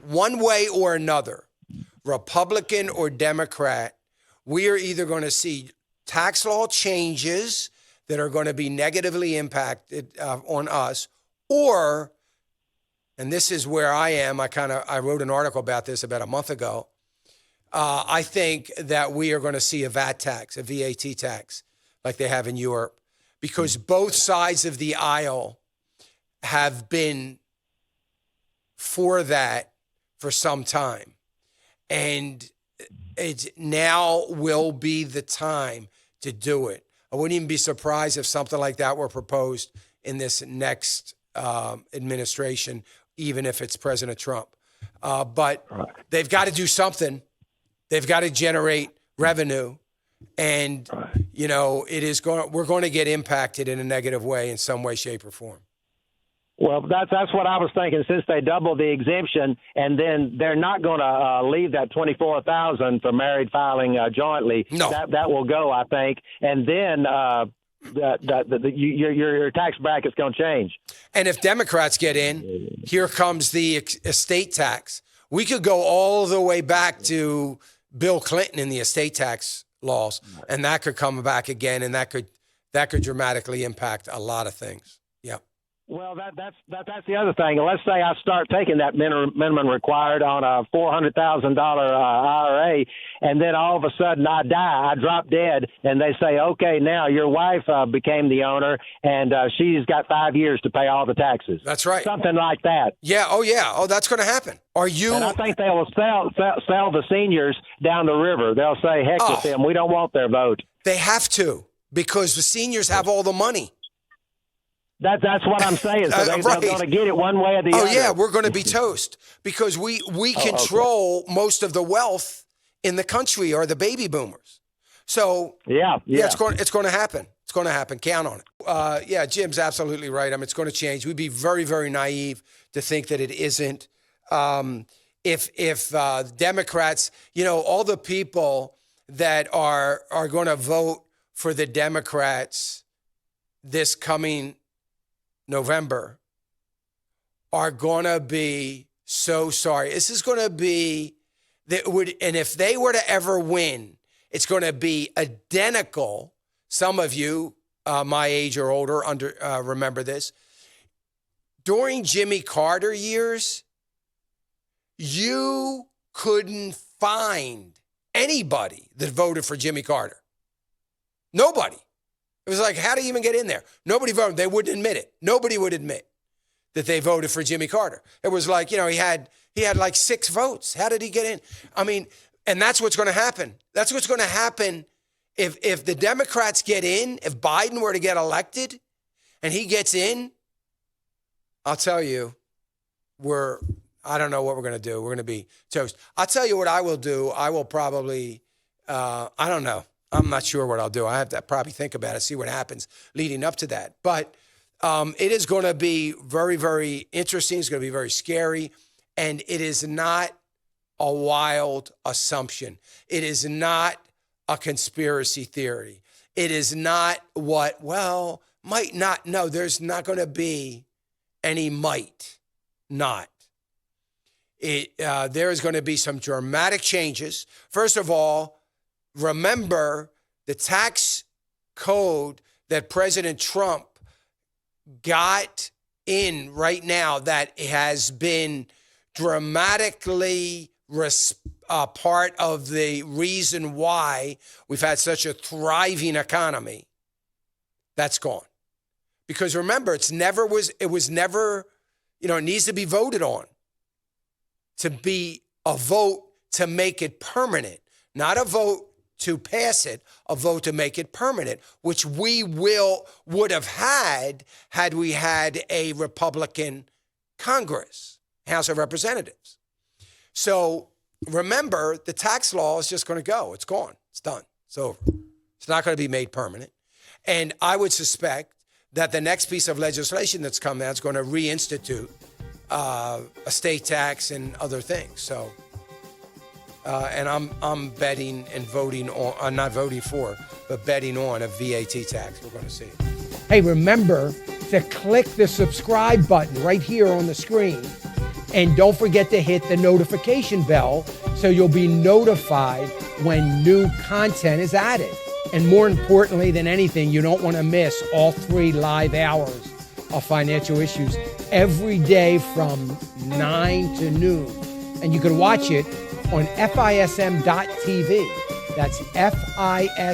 one way or another, Republican or Democrat, we are either going to see tax law changes that are going to be negatively impacted on us, or, and this is where I am, I wrote an article about this about a month ago. I think that we are going to see a VAT tax, a VAT tax, like they have in Europe, because both sides of the aisle have been for that for some time. And it now will be the time to do it. I wouldn't even be surprised if something like that were proposed in this next administration, even if it's President Trump. But they've got to do something. They've got to generate revenue. And, we're going to get impacted in a negative way in some way, shape, or form. Well, that's what I was thinking. Since they doubled the exemption, and then they're not going to leave that $24,000 for married filing jointly. No, that will go, I think, and then your tax bracket's going to change. And if Democrats get in, here comes the estate tax. We could go all the way back to Bill Clinton in the estate tax laws, and that could come back again, and that could dramatically impact a lot of things. Yeah. Well, that's the other thing. Let's say I start taking that minimum required on a $400,000 IRA, and then all of a sudden I die, I drop dead, and they say, okay, now your wife became the owner, and she's got 5 years to pay all the taxes. That's right. Something like that. Yeah. Oh, yeah. Oh, that's going to happen. Are you? And I think they will sell the seniors down the river. They'll say, heck with them. We don't want their vote. They have to, because the seniors have all the money. That's what I'm saying. So they're going to get it one way or the other. Oh, yeah, we're going to be toast because we control most of the wealth in the country are the baby boomers. So, yeah, it's going to happen. It's going to happen. Count on it. Jim's absolutely right. I mean, it's going to change. We'd be very, very naive to think that it isn't. If Democrats, all the people that are going to vote for the Democrats this coming November are going to be so sorry. This is going to be and if they were to ever win, it's going to be identical. Some of you, my age or older, remember this. During Jimmy Carter years, you couldn't find anybody that voted for Jimmy Carter. Nobody. It was like, how do you even get in there? Nobody voted. They wouldn't admit it. Nobody would admit that they voted for Jimmy Carter. It was like, he had like 6 votes. How did he get in? I mean, and that's what's going to happen. That's what's going to happen if the Democrats get in, if Biden were to get elected and he gets in, I'll tell you, I don't know what we're going to do. We're going to be toast. I'll tell you what I will do. I will probably, I don't know. I'm not sure what I'll do. I have to probably think about it, see what happens leading up to that. But it is going to be very, very interesting. It's going to be very scary. And it is not a wild assumption. It is not a conspiracy theory. It is not might not. No, there's not going to be any might not. There is going to be some dramatic changes. First of all, remember the tax code that President Trump got in right now that has been dramatically part of the reason why we've had such a thriving economy. That's gone. Because remember, it was never, it needs to be voted on to be a vote to make it permanent, not a vote to pass it, a vote to make it permanent, which we would have had we had a Republican Congress, House of Representatives. So remember, the tax law is just going to go. It's gone. It's done. It's over. It's not going to be made permanent. And I would suspect that the next piece of legislation that's come out is going to reinstitute a state tax and other things. So. And I'm betting and voting on, not voting for, but betting on a VAT tax. We're going to see. Hey, remember to click the subscribe button right here on the screen And don't forget to hit the notification bell so you'll be notified when new content is added. And more importantly than anything, you don't want to miss all 3 live hours of Financial Issues every day from 9 to noon. And you can watch it on FISM.tv. That's FISM.tv.